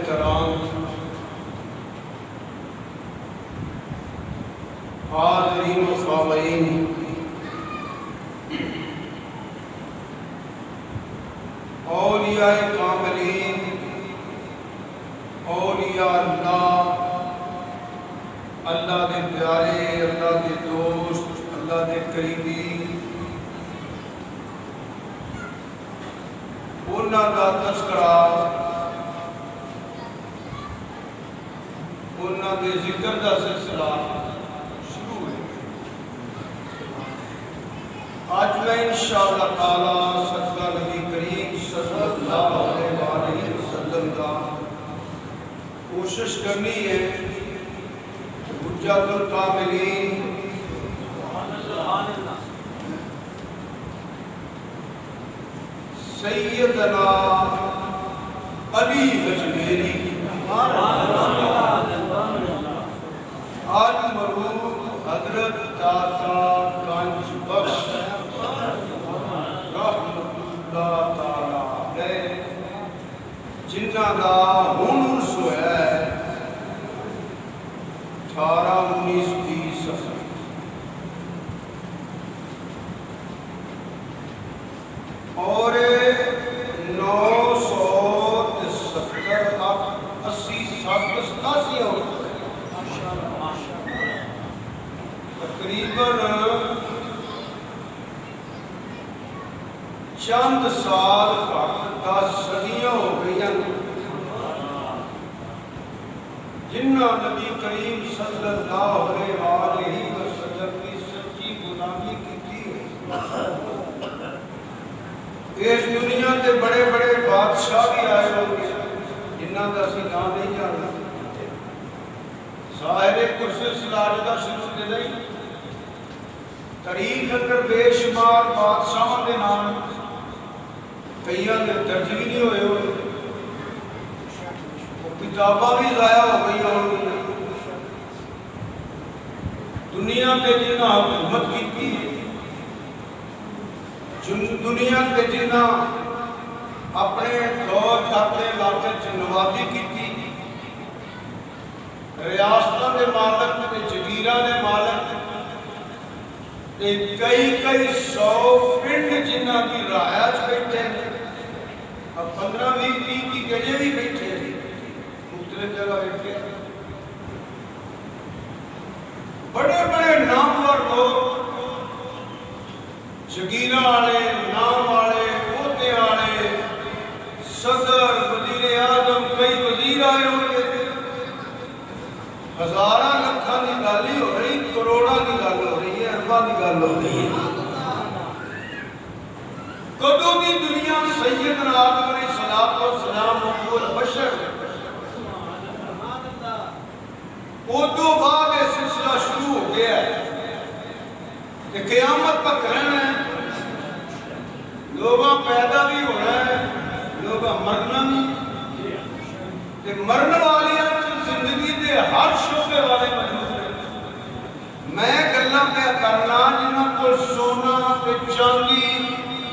कराम, हाज़रीन व सामीन, औलियाए कामिलीन, औलिया अल्लाह, अल्लाह के प्यारे, अल्लाह के दोस्त, अल्लाह के करीबी, उन्हां दा तज़किरा, उन्हां दे जिक्र दा सिलसिला शुरू है। आज मैं इंशाअल्लाह ताला सदका नबी करीम सल्लल्लाहु अलैहि वसल्लम का कोशिश करनी है हुज्जतुल कामिलीन सैयदना अली अजमेरी अल मरूफ हजरत दाता गंज बख्श रहमतुल्लाह ताला अलैह, जिन्हां दा हुण उर्स होया 18-19 सफर। और 970-80-87 तकरीबन चंद साल घट 10 सदियां हो गई जिन्हां नबी करीम सल्लल्लाहु अलैहि वसल्लम की सच्ची गुलामी की। इस दुनिया के बड़े बड़े बादशाह भी आए होंगे जिन्हों का असं नाम नहीं जानते। साहिर सिलसिला का शुरू से नहीं तारीख अंदर बेशुमार बादशाहों के नाम कई के दर्ज भी नहीं हुए होंगे, किताबा भी ज़ाया हो गई होंगी। दुनिया के जिन्हें हुकूमत की, दुनिया के जिन्हें अपने दौर अपने इलाके च नवाबी की, रियासतों के मालक के जगीरा के मालक कई कई 100 पिंड जिन्हों की रायत बैठे, 15-20 की गजे भी बैठे, मुख्तलिफ जगह बैठे, बड़े बड़े नामवर लोग, जगीरा वाले, नाम वाले, ओहदे वाले, सदर, वजीर आजम, कई वजीर आए होंगे। हजारा लखा की गल ही हो रही, करोड़ा की गल हो रही है, अरबा की गल हो रही है। कदों की दुनिया सैयदना आदम अलैहिस्सलाम अव्वल बशर, उदों बाद यह सिलसिला शुरू हो गया है कि क़यामत तक रहना है, लोग पैदा भी होना है, लोग मरना भी, मरने वाली जिंदगी के हर शोबे वाले मौजूद हैं। मैं गल्लां पे करना जिन्हां कोल सोना ते चांदी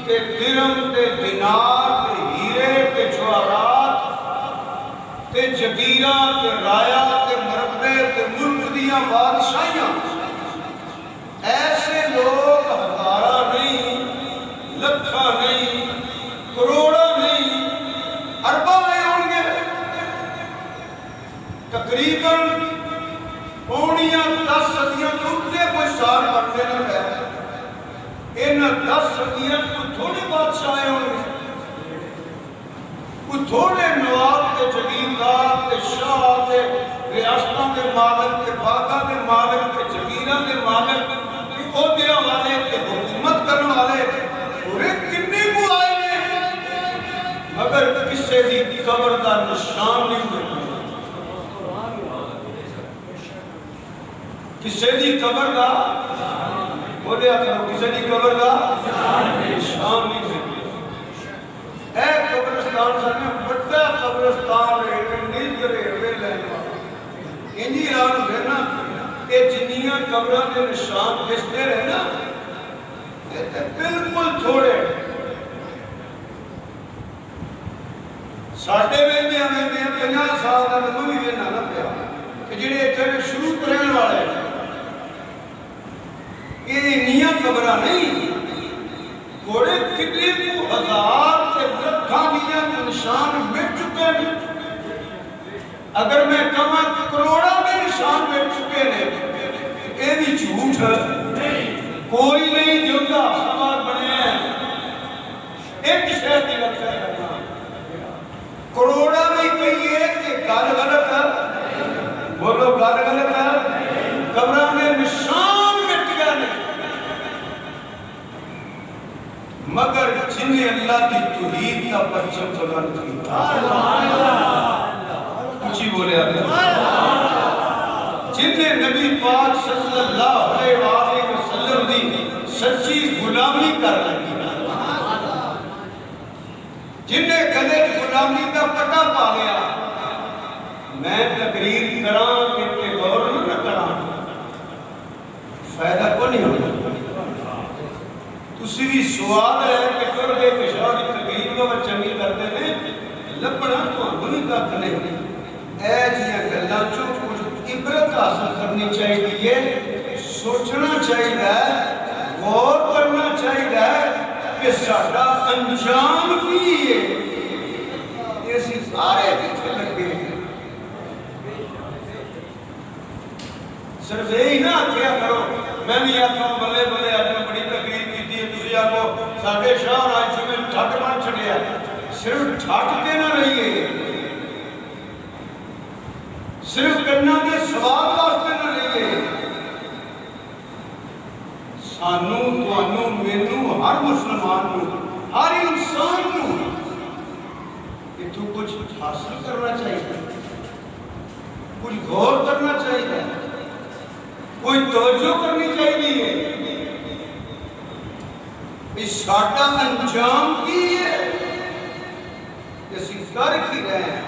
ते दिरहम ते दिनार ते हीरे ते जवाहरात ते जगीरा ते राया ते मरबे ते मुल्क दियां बादशाहियां, ऐसे लोग हजारा नहीं, लखा नहीं, करोड़ा नहीं, अरबा में होंगे। तकरीबन 10 सदियां तो उत्ते कोई साल बनते न है। इन 10 सदियां को थोड़े बादशाह आए होंगे, कोई थोड़े नवाब के जगीरदार के शाह के रियासतों के मालिक के बागा के मालिक के जगीरा के मालिक वाले के हुकूमत करने वाले पूरे किन्ने को आए ने, मगर किसी की कब्र का निशान नहीं मिलता। किसी की कब्र का बोलिया करो, किसी की कब्र का निशान नहीं मिलता। कब्रिस्तान सारे बड़ा कब्रिस्तान इंजी रात फिरना ये जिन्नियां कब्रां के निशान दिसते रहे ना, बिल्कुल थोड़े। साढ़े वेंदे 50 साल का मैं भी वेना ना पिया कि जेडे इतने शुरू तो रहने वाले ये इनिया खबर नहीं घोड़े कितने को हजार के लखा दिया निशान मिट चुके हैं। अगर मैं कहा करोड़ा के निशान मिट चुके हैं ये भी झूठ कोई नहीं जिंदा सवाल बने एक शहर की लगता है करोड़ा में कहिए कि गल गलत है बोलो गल गलत है कब्र में निशान मिट गए ने मगर जिन्हें अल्लाह की तौहीद का परचम बुलंद किया कुछ ही बोले जिन्हें नबी पाक सल्लल्लाहु अलैहि वसल्लम की सच्ची गुलामी कर लगी जिन्हें कदे गुलामी का पता पा लिया मैं तकरीर करा कि गौर न करा फायदा को नहीं होगा तुसी भी स्वाद है कि कर गए पिछा की तकरीर को चंगी करते हैं लभना तो भी कख नहीं ऐ जियां गल्लां चों कुछ इबरत हासिल करनी चाहिए सोचना चाहिए गौर करना चाहिए कि साडा अंजाम की है ये सारे पीछे लगे सिर्फ यही ना आख्या करो मैं भी आखा बल्ले बल्ले आज मैं बड़ी तकलीफ की थी तुझे आखो साढ़े शाह राज्य में ठट बन छड़िया सिर्फ ठट के ना रहिए सिर्फ करना के सवाल वास्ते ना रहिए सानू तुहानू मैनू हर मुसलमान को हर इंसान को इतू कुछ हासिल करना चाहिए कुछ गौर करना चाहिए कोई तवज्जो करनी चाहिए इस साडा अंजाम की है इसी कर की रहे हैं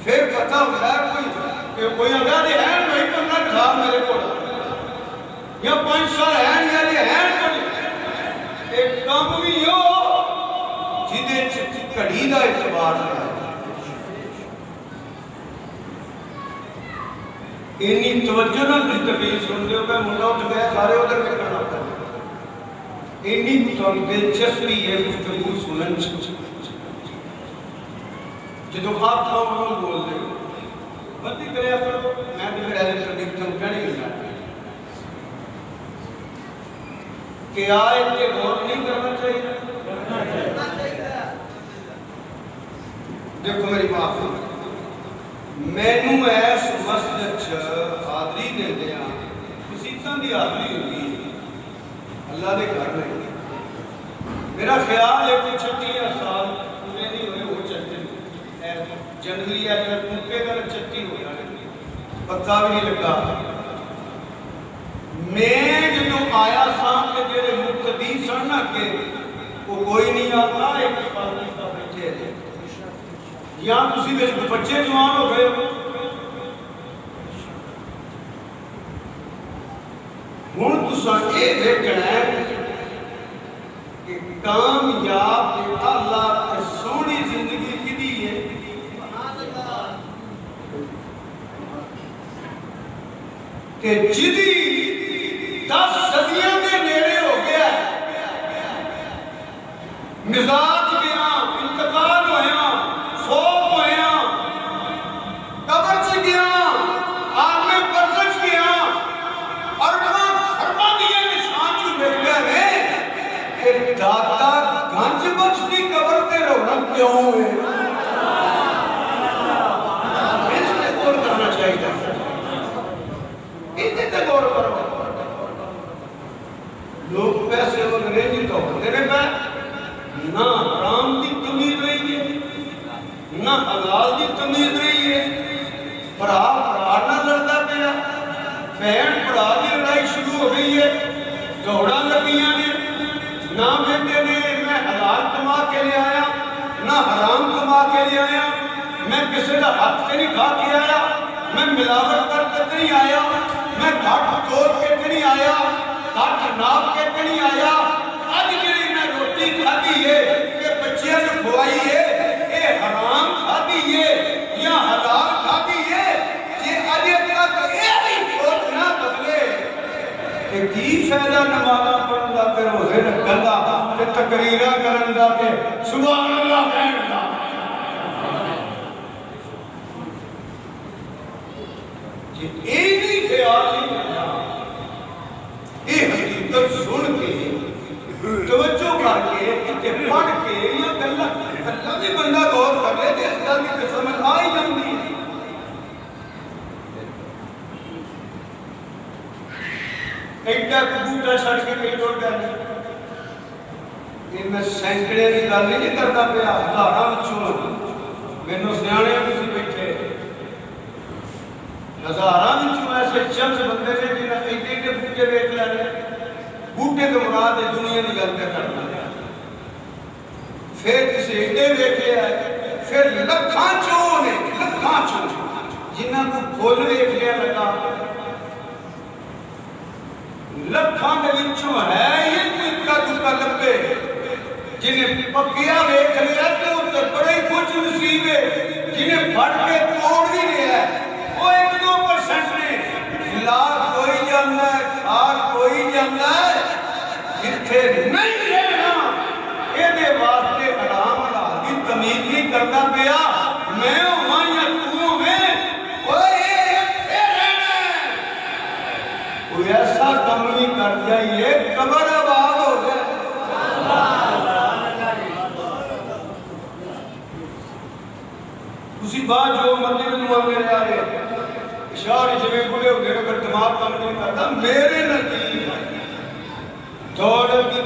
फिर पता होता है कोई अगर है नहीं तो ना था मेरे को या 5 साल है यानी है एक काम भी हो जिदे घड़ी का इतबार है इन्नी तवज्जो ना तुम तकलीफ सुनते हो मैं मुंडा उठ गया सारे उधर देखना होता है इन्नी दिलचस्पी है गुफ्तगू सुनन जो आप खाओ बोल रहे हो बंदी करे करो मैं तो फिर ऐसे तकलीफ तुम कहने लगा कि आए के गौर नहीं करना चाहिए देखो मेरी बात मैनू ऐस मस्जिद हाजरी देते हैं मसीतां की हाजरी होती है अल्लाह के घर में मेरा ख्याल है कि 36 साल पूरे नहीं हुए वो चलते जनवरी अगर मुक्के का 36 हो जाए पता भी नहीं लगा मैं जो आया सामने जेडे मुक्तदी सन के वो कोई नहीं आता एक पाकिस्तान बैठे थे या तुसी बच्चे जवान हो गए हुण तुसां ये देखना है कि कामयाब अल्लाह की सोहनी जिंदगी किदी है कि जिदी 10 सदियां के नेड़े हो गया मिजाज गया इंतकाल होया फौत होया कब्र च गया आलमे बरज़ख गया अरबा खरबा दिए निशान जो मिल गए कि दाता गंज बख्श की कब्र ते रोना क्यों है इसने गौर करना चाहिए इतने ते गौर करो लोग पैसे अंग्रेजी तो होते पे ना हराम की तमीज रही है ना हलाल की तमीज रही है भरा भरा ना लड़ता पाया भैन भरा की लड़ाई शुरू हो गई है दौड़ा लगिया ने ना बेटे ने मैं हलाल कमा के ले आया ना हराम कमा के ले आया मैं किसी का हाथ से नहीं खा के आया मैं मिलावट करके नहीं आया मैं घट तोड़ के नहीं आया घट नाप के नहीं आया अज जी मैं रोटी रोटी खाधी है कि बच्चियों को खुआई है, ये हराम खाधी है या हलाल खाधी है, जे अजे तक ये भी सोच ना बदले कि की फायदा नमाज़ पढ़न दा, ते रोज़े रखन दा, ते तकरीरां करन दा, ते सुभान अल्लाह कहन दा। जे ये भी ख्याल नहीं आया, ये हकीकत सुन के तवज्जो करके किते पढ़ के या गल्ला भी बंदा गौर कर ले तो इस गल की समझ आ ही जाती है। एडा बूटा छड़ के कई टुर गए, मैं सैकड़े की गल नहीं करता पाया, हज़ारां मैनू सियाणे भी बैठे, हज़ारां ऐसे चंद बंदे ने जिन्हें एडे एडे बूटे वेख लैने। बूटे तो मुराद है दुनिया की गल करना, फिर किसी एडे वेख लिया, फिर लखां चों ने, लखां चों जिन्हां को फुल वेख लिया लगा, लखां दे विचों है ये इक्का दुक्का लभे, जिन्हें पक्किया वेख लिया तो उत्ते बड़े कुछ नसीब है, जिन्हें फड़ के तोड़ भी लिया वो 1-2% ने। ला कोई जाता है, खार कोई जाता है, इत्थे नहीं रहना ये वास्ते हराम हलाल की तमीज नहीं करता पिया, मैं होवां या तू होवें, कोई ऐसा कम नहीं कर जाइए कबर आबाद हो जाए। तुसी बात जो मर्जी में मांगे रहा है, इशारे जिवें बुढ़े हो गए, अगर दिमाग काम नहीं करता, मेरे नजदीक दौड़ की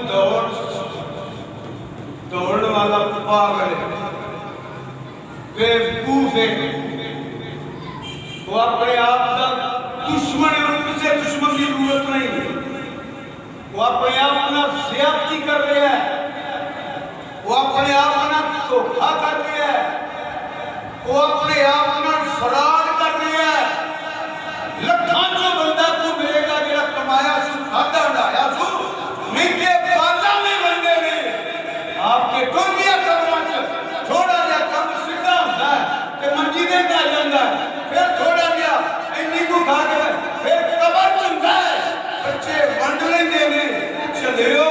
दौड़ने वाला पागल है, बेवकूफ है, वो अपने आप का दुश्मन है, उनको किसी दुश्मन की जरूरत नहीं, वो अपने आप अपना ज्यादती कर रहा है, वो अपने आप अपना धोखा कर रहा है, वो अपने आप अपना फराड कर रहा है। लखां जो बंदा को मिलेगा जो कमाया सु खादा डाया सु नहीं के बाला में बंदे ने आपके टुर गया कमरा च, थोड़ा जा कम सीधा होता है कि मंजी दे पे आ जाता है, फिर थोड़ा जा इन्नी को खा के फिर कबर चुनता है, बच्चे वंड लेंदे ने, चलियो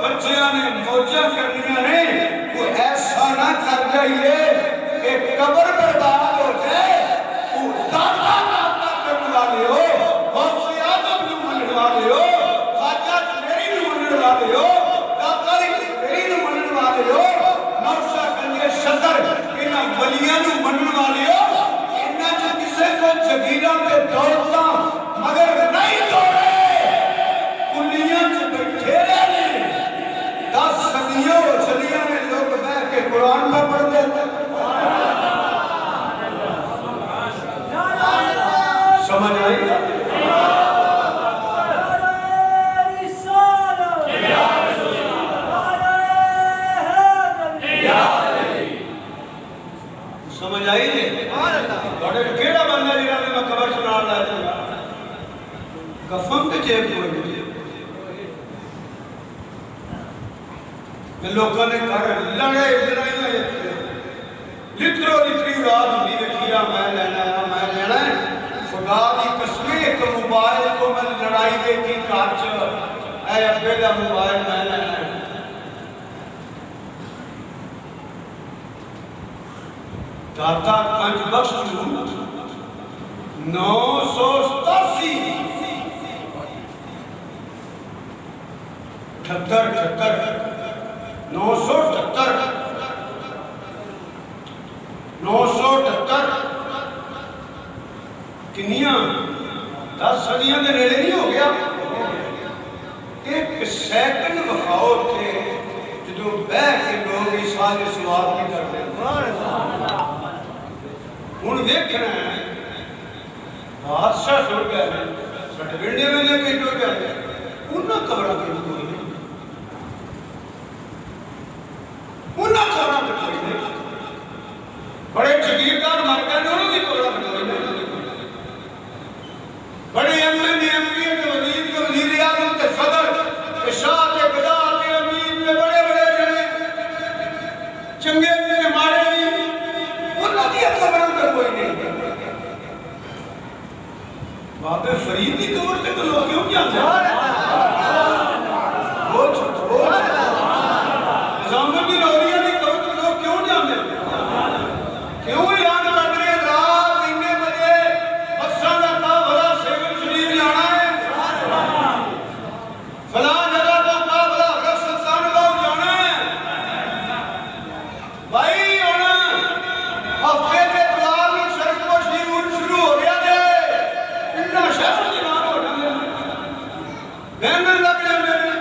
बच्चियां ने मौजा करनियां ने, वो ऐसा ना कर जाइए कि कबर बर्बाद हो जाए। वो दादा करने वाले हो, गौसे आज़म नूं मनण वाले हो, ख्वाजा मेरी नूं मनण वाले हो, दाता मेरी नूं मनण वाले हो, नौशा कंजे सदर इन्हां वलियां नूं मनण वाले हो, इन्हां च किसे को जगीरां ते दौलतां मगर नहीं दौड़े, कुलियां च बैठे रहे। 10 सदियों ने लोग बैठ के कुरान में पढ़ते थे, समझ आई? समझ आई जी? थोड़े केड़ा बंदा जिहड़ा मैं खबर सुना ला दूंगा, कफन ते जेब कोई लोगों ने घर लड़े लड़ाइयां, लिटरो लिटरी रात होंगी देखिया मैं लेना है, खुदा की कसम एक मोबाइल को मैं लड़ाई देखी घर च, ऐ अब्बे दा मोबाइल मैं लेना है। दाता कंज बख्श 987 78 978 किनिया 10 सदियों के नेड़े नहीं हो गया। एक सैकंड विखाओ थे जो बह के लोग इस सारे सवाल की करते हूँ देखना है बादशाह टुर गए, सटविंडे में लेके टुर गए, उन्हें खबरा के कोई नहीं, उन्हें खबरा के कोई नहीं, बड़े जगीरदार मर गए, उन्होंने भी खबरा के कोई नहीं, बड़े एमएलए एमपी के वजीर आजम के सदर के शाह के गदा के अमीर के बड़े बड़े चंगे भी ते माड़े भी उन्हां दी कबरां ते कोई नहीं। बाबे फरीद की कबर ते तो लोग क्यों जाते हैं? बोल निजामुद्दीन की औलिया की कबर ते लोग क्यों जाते हैं? क्यों याद कर रहे हैं? रात 3 बजे बस्सां दा काफला सेवन शरीफ जाना है, फलां जगह का काफला रसतान गांव जाना है। भाई हुण हफ्ते के इतवार नूं सड़क को शुरू हो गया है, इन्ना शहर के नाम हो जाते बैनर लग जाते हैं।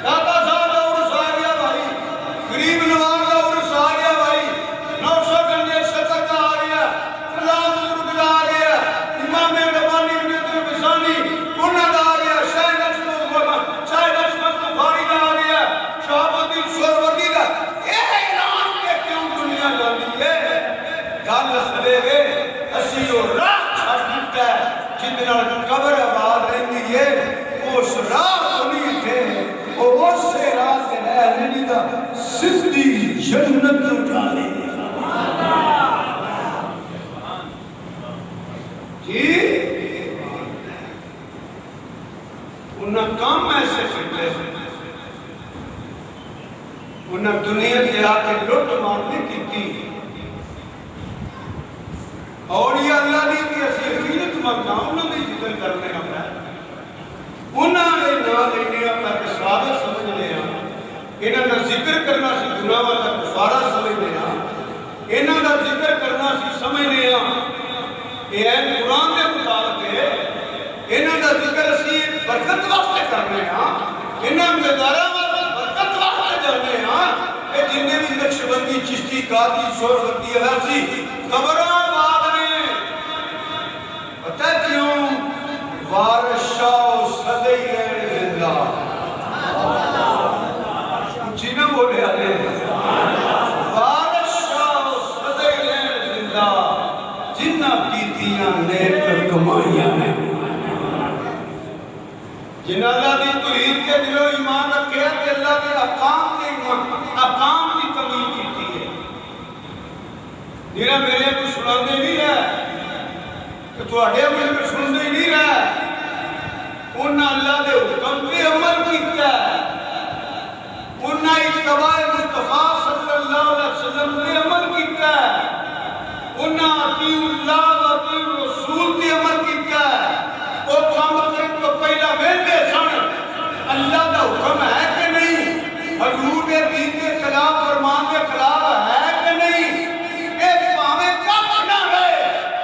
दादा साहब का उर्स आ गया भाई, गरीब नवाज का उर्स आ गया भाई, नौशद शतर का आ गया, फलां बुजुर्ग का आ गया, इमाम रब्बानी बिसानी उन्हां दा आ गया, शायद अशमत बुखारी का आ गया, शहाबुद्दीन सोहरवर्दी का। ये ऐलान के क्यों दुनिया जाती है? गल सवेरे असी और रात छड़ दिता है जिंदे नाल कबर आबाद रहिंदी है, उस राह को नहीं थे उस राह से रहने दा सिद्धी जन्नत जाने जी। उन्हें काम ऐसे करते उन्हें दुनिया के आके लुट मारने की थी और ये अल्लाह दी की असी अकीदत मंगना उन्होंने जिक्र करने अपना उन्होंने ना लेने अपना स्वागत समझने इन्हों का जिक्र करना सी गुनाहों का कफारा समझने इन्हों का जिक्र करना सी समझने ये कुरान के मुताबिक इन्हों का जिक्र असी बरकत वास्ते करने इन्हों गुजारा बरकत वास्ते जाने ये जिन्हें भी नक्शबंदी चिश्ती कादी सोहरवर्दी अवैसी कबरों आबाद ने पता क्यों? वारिस शाह सदै रहने जिंदा जी ना बोले आले वारिस शाह सदै रहने जिंदा जिन्ना कीतियां नेक कमाइयां ने जिन्ना अल्लाह दी तौहीद के दिलों ईमान रखे ते अल्लाह के अहकाम की तमीज की है। जिन्हें मेरे को सुनाते नहीं है तो थोड़े मुझे सुनते ही नहीं रहा उन्हें अल्लाह के हुक्म पे अमल किया उन्हें इत्तबाए मुस्तफा सल्लल्लाहु अलैहि वसल्लम पे अमल किया उन्हें अतीउल्लाह व अतीउर रसूल पे अमल किया। वो काम करने तो पहला वेंदे सन अल्लाह का हुक्म है कि नहीं, हजूर के दीन के खिलाफ फरमान के खिलाफ है कि नहीं, ये भावे कब ना रहे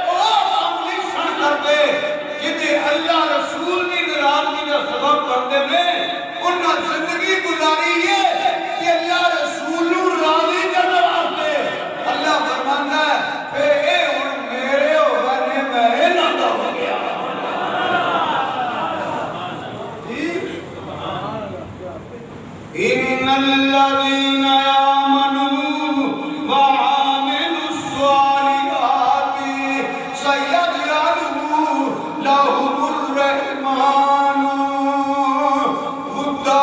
वो अमली सन करते जिते अल्लाह रसूल की नाराजगी का सबब बनते ने उन्हें जिंदगी गुजारी है कि अल्लाह रसूल नूं राजी करने वास्ते। अल्लाह फरमांदा है फिर ये हुण मेरे हो गए मैं इन्हां दा हो गया इन्नल्लज़ीना आमनू व आमिलुस सालिहाति सयजअलु लहुमुर रहमानु वुद्दा।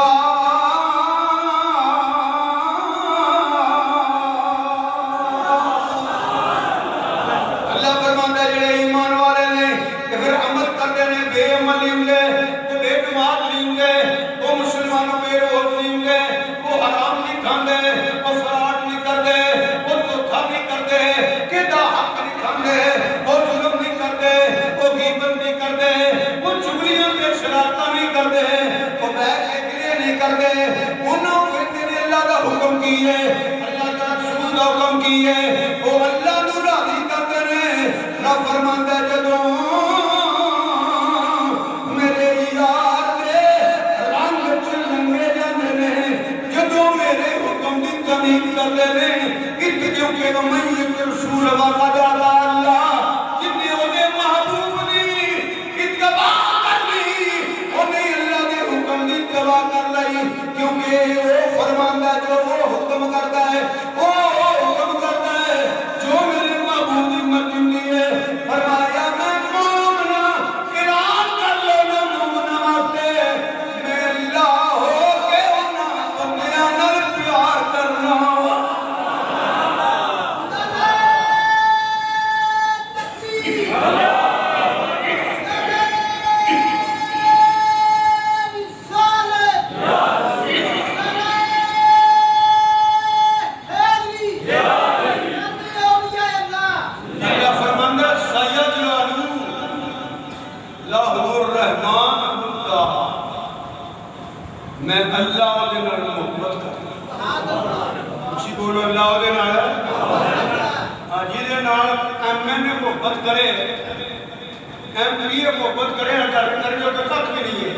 अल्लाह फरमांदा जेड़े ईमान वाले ने ते फिर अमल करदे ने बेअमल नहीं हुंदे ते बेनमाज नहीं हुंदे वो मुसलमानों बेरोज नहीं हुंदे वो हराम नहीं खांदे वो फराड नहीं करदे वो धोखा नहीं करदे किदा हक नहीं खांदे वो जुल्म नहीं करदे वो गीबत नहीं करदे वो चुगलियां ते शरारतां नहीं करदे वो बैठ के गिले नहीं करदे उन्हों कहते ने अल्लाह का हुक्म की है अल्लाह का रसूल का हुक्म की है वो अल्लाह नूं राजी करदे ने। ना फरमांदा जदों मेरे यार दे रंग च लंघे जांदे ने जदों मेरे हुक्म दी तमीज करदे ने इत क्योंकि मैयत रसूल वादा अल्लाह जिन्ने ओदे महबूब दी इत्तबा कर ली ओने अल्लाह दे हुक्म दी इत्तबा कर लई क्योंकि वो फरमांदा जो वो हुक्म करदा है वो हुक्म करदा है जो मेरे महबूब दी मर्जी हुंदी है। फरमाया मैं मोमना किराम कर लो ना मोमना वास्ते मैं अल्लाह हो के उन्हां बंदियां नाल प्यार करना कादे नाल जिहदे नाल MNA मुहब्बत करे MPA मुहब्बत करे डायरेक्टर जो तो कख भी नहीं है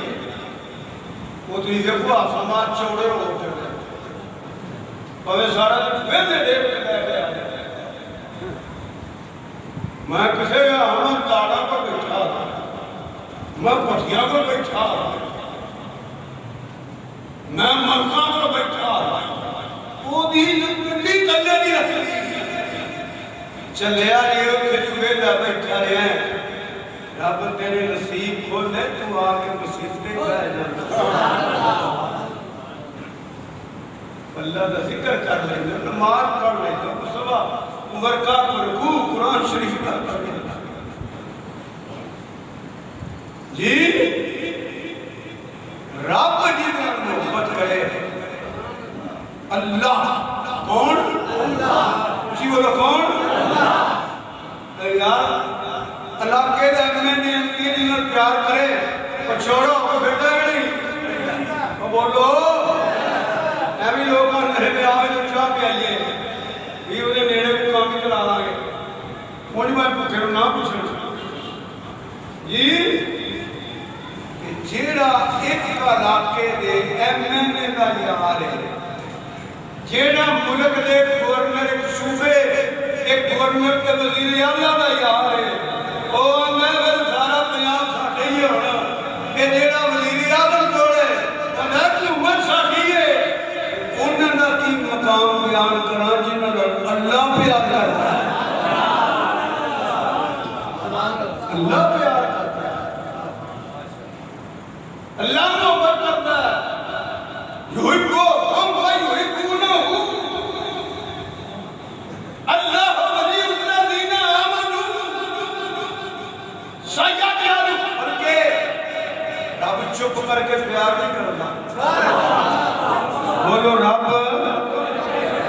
वो तुम देखो समाज चौड़े हो भावे सारा दिन वेले देख के बैठे मैं किसी हम ताड़ा पर बैठा मैं भटिया पर बैठा मैं मलका पर बैठा ओदी गड्डी कल्ले नहीं रखी चलिया जी उत्थे वेला बैठा रहा रब तेरे नसीब खोले तू आके मुसीबतें बह जाता अल्लाह का जिक्र कर लेंगे नमाज पढ़ लेंगे सुबह उमर का रुकू कुरान शरीफ का पढ़ लेंगे जी रब जितना मोहब्बत करे अल्लाह कौन जी बोलो कौन यार अल्लाह के MNA MPA जिन्हें प्यार करे और छोड़ो तो फिरता नहीं तो बोलो ऐसे लोग मेरे ब्याह में चाह पे आइए भी वो नेड़े को काम ही चला लागे मुझे मैं पूछे ना पूछना जी जेड़ा एक इलाके दे MNA का यार है जेड़ा मुल्क दे गवर्नर एक सूबे एक गवर्नर के वजीर आला का यार है ओ मैं सारा पंजाब साडे ही होना कि जेड़ा वजीर आजम जोड़े ना कि उम्र साडी है उन्हां दा की मकाम बयान करा जिन्हां दा अल्लाह प्यार करता है अल्लाह प्यार करता है अल्लाह मोहब्बत करता है युहिब्बु हम व युहिब्बुनहु अल्लाह वलियुल्लज़ीना आमनू सय्यदु करके रब चुप करके प्यार नहीं करता बोलो रब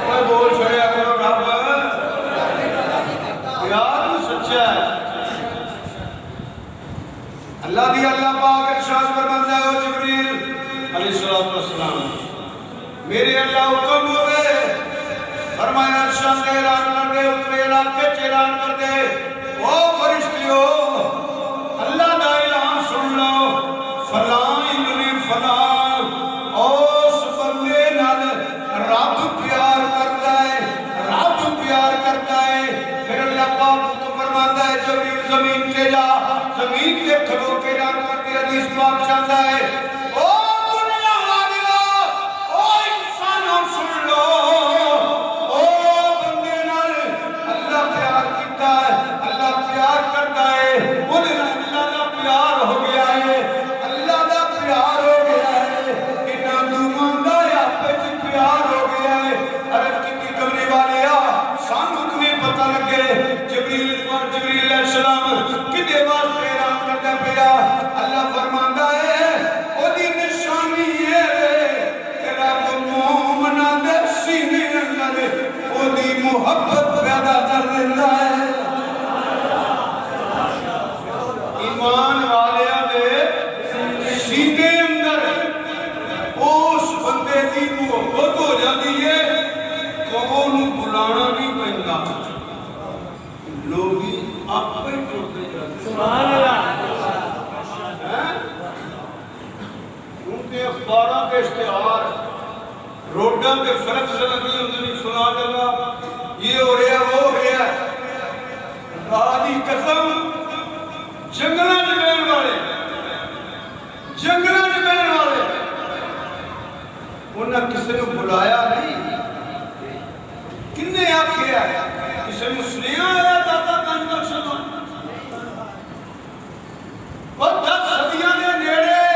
कोई बोल छोड़िया करो रब प्यार सच्चा है अल्लाह दी अल्लाह पाक इरशाद फरमाता है ओ जिब्रील अलैहिस्सलाम मेरे अल्लाह हुक्म होवे फरमाया इरशाद ऐलान कर दे उतरे इलाके च ऐलान कर दे ओ फरिश्तियों अल्लाह दा ऐलान सुन लो फला इब्ने फला उस बंदे नाल रब प्यार करता है फिर अल्लाह पाक को फरमाता है जिब्रील जमीन पे जा जमीन पे खड़ो के ऐलान करते हदीस पाक चलता है ओ दुनिया वालियो ओ इंसानों सुन लो ओ बंदे नाल अल्लाह प्यार करता है ओदे नाल अल्लाह दा प्यार हो गया है इन्हां दोवां दा आपस च प्यार हो गया है अर्ज की कमरे वालिया सानू तुम्हें पता लगे जिब्रील अलैहिस्सलाम किदे वास्ते ऐलान करदा पिया अल्लाह फरमांदा है ओदी निशानी है तेरा मोमना दे सीने अंदर ओदी मोहब्बत पैदा कर देता है ईमान वालिया दे सीने अंदर उस बंदे की मोहब्बत हो जाती है कौन बुलाना नहीं पैंदा लोग आप ही टुरते जाते सुभान अल्लाह उनके अखबारों के इश्तिहार रोडों के फ्लैक्स लगी होंगे सुना देगा ये हो रहा वो हो रहा खुदा दी कसम जंगलों में रहने वाले उन्हें किसी ने बुलाया नहीं किन्ने आखिया